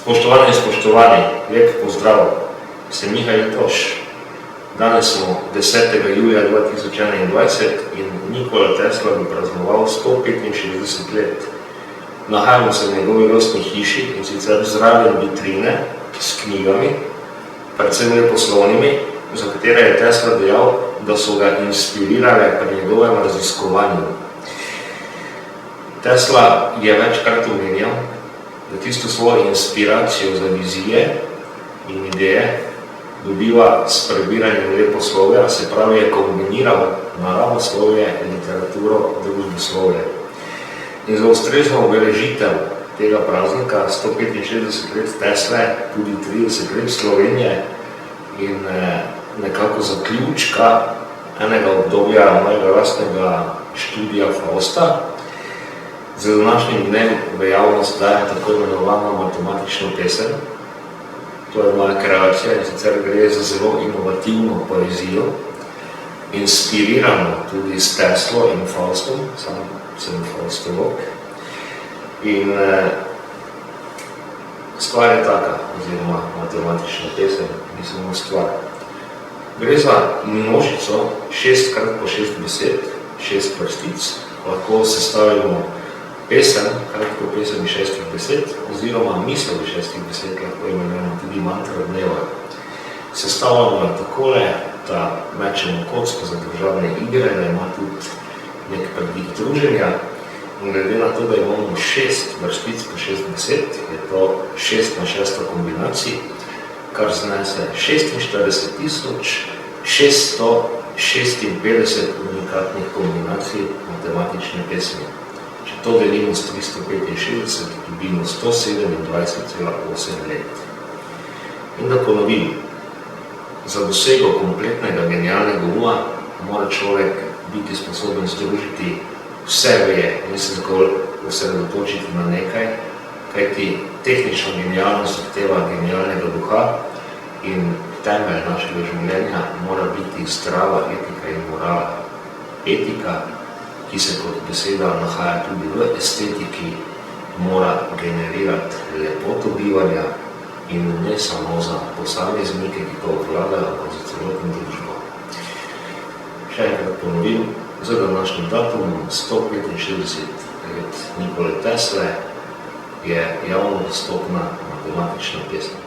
Spoštovane in spoštovani, lep pozdrav, sem Mihael Toš. Danes smo 10. julija 2021 in Nikola Tesla bi praznoval 165 let. Nahajamo se v njegovi rojstni hiši in sicer zraven vitrine s knjigami, predvsem leposlovnimi, za katere je Tesla dejal, da so ga inspirirale pri njegovem raziskovanju. Tesla je večkrat omenjal, da tisto svojo inspiracijo za vizije in ideje dobiva s prebiranjem leposlovja, se pravi, je kombiniral naravoslovje, literaturo, družboslovje. In za ustrezno obeležitev tega praznika 165 let Tesle, tudi 30 let Slovenije in nekako zaključka enega obdobja mojega lastnega študija Fausta, z današnjim dnem v javnost daje tako imenovano matematično pesem. To je moja kreacija in sicer gre za zelo inovativno poezijo, inspirirano tudi s Teslo in Faustom, sam sem faustolog. In stvar je taka, oziroma matematična pesem, ni samo stvar. Gre za množico 6x6 besed, 6 vrstic, lahko sestavimo pesem, kratko pesem iz 6 besed, oziroma misel iz 6 besed, lahko imenujemo tudi mantra dneva. Sestavljamo jo takole, da mečemo kocko za državne igre, da ima tudi nek predvik druženja. In glede na to, da imamo 6 vrstic po 6 besed, je to 6 na 6 kombinacij, kar znese 46.656 unikatnih kombinacij matematične pesmi. Če to delimo s 365, dobimo 127,8 let. In da ponovim, za dosego kompletnega genialnega uma mora človek biti sposoben združiti vse veje in se zgolj osredotočiti na nekaj, kajti tehnična genialnost zahteva genialnega duha in temelj našega življenja mora biti zdrava etika in morala. Etika, ki se kot beseda nahaja tudi v estetiki, mora generirati lepoto bivanja in ne samo za posameznike, ki to obvladajo, ampak za celotno družbo. Še enkrat ponovim, za današnjim datumom 165 let Nikole Tesle je javno dostopna matematična pesem.